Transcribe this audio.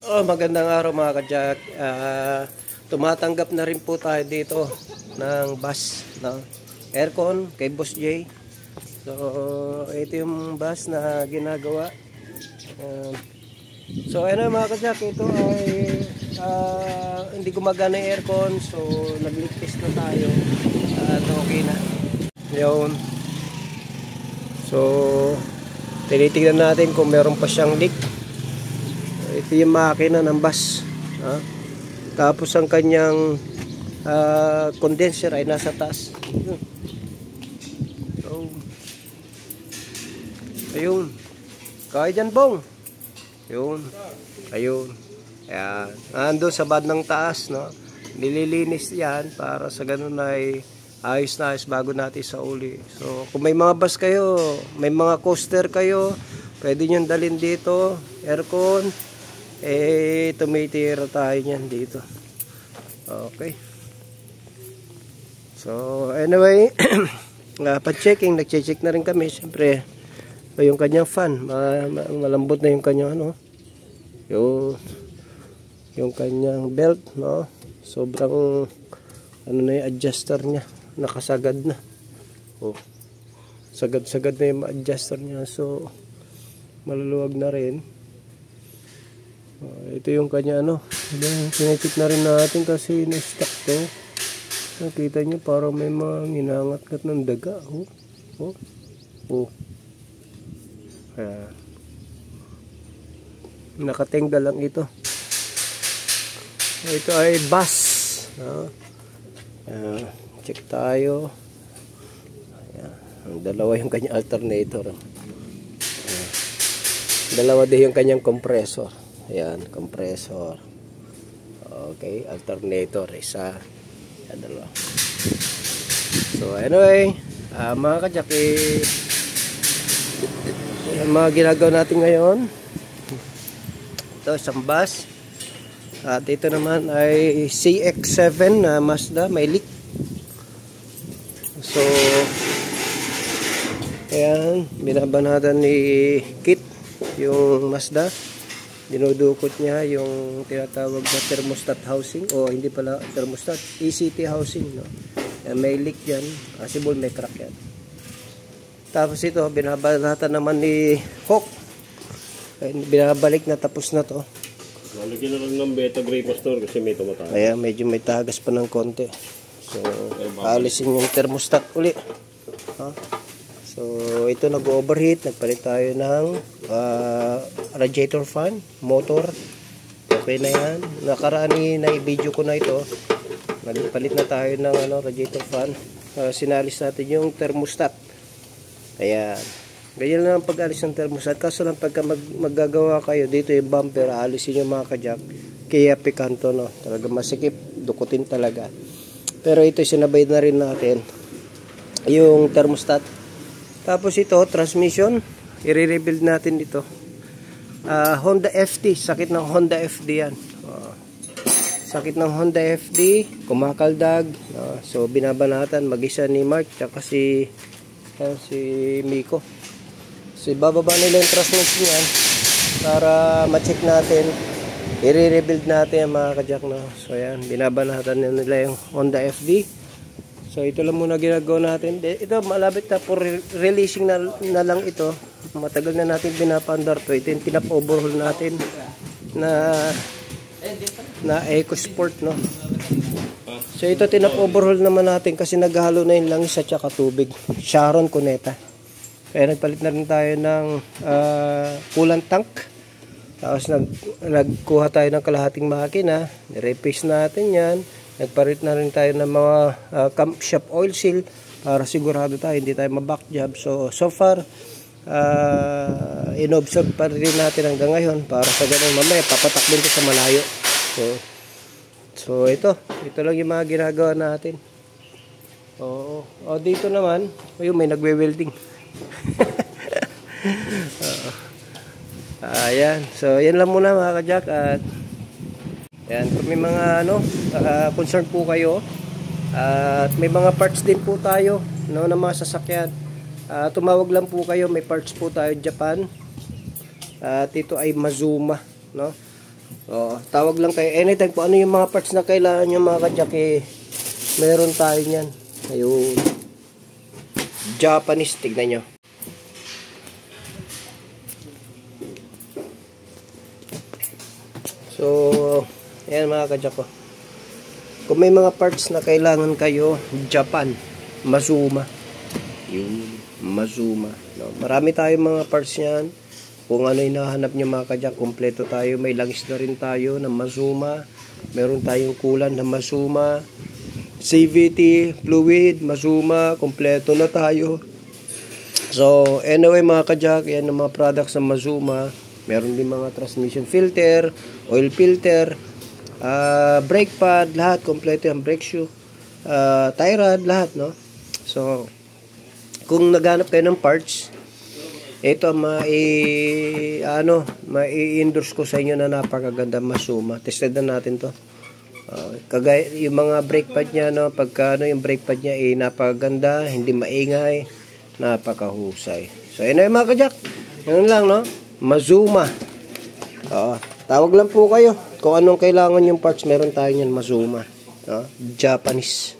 Magandang araw mga ka-Jack. Tumatanggap na rin po tayo dito ng bus, no? Aircon kay Boss J. So, ito yung bus na ginagawa. So, ano mga ka-Jack, ito ay hindi gumagana yung aircon. So, nag-leak na tayo. At okay na. Yun. So, tinitingnan natin kung meron pa siyang leak. Ito yung makina ng bus. Tapos ang kanyang condenser ay nasa taas. So, ayun. Kaya dyan, Bong. Ayun. Ayun. Ayan. Ando sa bandang taas, no? Nililinis yan para sa ganun ay ayos na ayos bago natin sa uli. So, kung may mga bus kayo, may mga coaster kayo, pwede nyo dalhin dito. Aircon. Tumitira tayo niyan dito. Okay. So, anyway, pa-checking, nag-check na rin kami. Siyempre, yung kanyang fan, malambot na yung kanyang yung kanyang belt, no? Sobrang na yung adjuster niya, nakasagad na. Sagad-sagad na yung adjuster niya. So, maluluwag na rin. Ito yung kanya sinecheck na rin natin kasi na-stuck to. Nakita nyo parang may mga ginangat-ngat ng daga. Ayan. Nakatingga lang ito. Ito ay bus. Check tayo. Ayan. Dalawa yung kanyang alternator. Dalawa din yung kanyang compressor. Ayan, compressor. Okay, alternator, isa. Dalawa. So, anyway, mga ka-Jack, mga ginagawa natin ngayon. Ito, isang bus. At ito naman ay CX-7 na Mazda, may leak. So, ayan, binabanatan ni Kit yung Mazda. Dinudukot niya yung tinatawag na thermostat housing, o hindi pala thermostat, ECT housing, no? May leak yan, possible may crack yan. Tapos ito, binabalatan naman ni Hawk. Binabalik na, tapos na to. Lalagyan na lang ng beta gray pastor kasi may tumatagas. Ayan, medyo may tagas pa ng konti. So, alisin yung thermostat uli. So, ito nag-overheat. Nagpalit tayo ng radiator fan, motor. Okay na yan. Nakaraan na-video ko na ito. Nagpalit na tayo ng radiator fan. Sinalis natin yung thermostat. Ayan. Ganyan lang ang pag-alis ng thermostat. Kaso lang pagka maggagawa kayo, dito yung bumper, alisin yung mga ka-Jack. Kaya pikanto, no? Talaga masikip. Dukutin talaga. Pero ito sinabay na rin natin yung thermostat. Tapos ito, transmission, i-rebuild natin dito. Honda FD, sakit ng Honda FD yan. Sakit ng Honda FD, kumakaldag. So, binabanatan, mag-isa ni Mark, tsaka si Miko. So, bababa nila yung transmission yan para ma-check natin. I-rebuild natin mga ka-Jack. So, yan, binabanatan nila yung Honda FD. So, ito lang muna ginagawa natin. Ito, malapit na po releasing na lang ito. Matagal na natin pinapandar to. Ito yung pinap-overhaul natin na EcoSport, no? So, ito tinap-overhaul naman natin kasi naghalo na yung langis at saka tubig. Sharon Cuneta. Kaya nagpalit na rin tayo ng coolant tank. Tapos nagkuha tayo ng kalahating makina. Nirepace natin yan. Nagpalit na rin tayo ng mga camshaft oil seal para sigurado tayo hindi tayo maback job. So far, in-observe pa rin natin hanggang ngayon para sa ganun mamaya papatakbin ko sa malayo. So ito lang yung mga ginagawa natin. Dito naman, may nagwe-welding. Ayan. So yan lang muna mga ka-Jack. At yan, kung may mga concern po kayo at may mga parts din po tayo na mga sasakyan, tumawag lang po kayo, may parts po tayo Japan. At ito ay Mazuma, no? Tawag lang kayo anytime kung ano yung mga parts na kailangan nyo mga kajak, meron tayo niyan. Ayun. Japanese, tignan nyo. So, ayan mga kajak ko. Kung may mga parts na kailangan kayo, Japan, Mazuma. Yun, Mazuma. No, marami tayong mga parts yan. Kung ano yung nahanap nyo mga kajak, kompleto tayo. May langis na rin tayo na Mazuma. Meron tayong kulan na Mazuma. CVT, fluid, Mazuma, kompleto na tayo. So, anyway mga kajak, yan ang mga products ng Mazuma. Meron din mga transmission filter, oil filter, brake pad, lahat, kompleto yung brake shoe, tie rod, lahat, no? So, kung naghanap kayo ng parts, ito mai-endorse ko sa inyo na napakaganda Mazuma. Tested na natin to. Kagaya yung mga brake pad niya, no, pagka yung brake pad niya napakaganda, hindi maingay, napakahusay. So yun na yung mga kajak, yun lang, no, Mazuma. Tawag lang po kayo kung anong kailangan yung parts, meron tayo niyan, Mazuma, no? Japanese.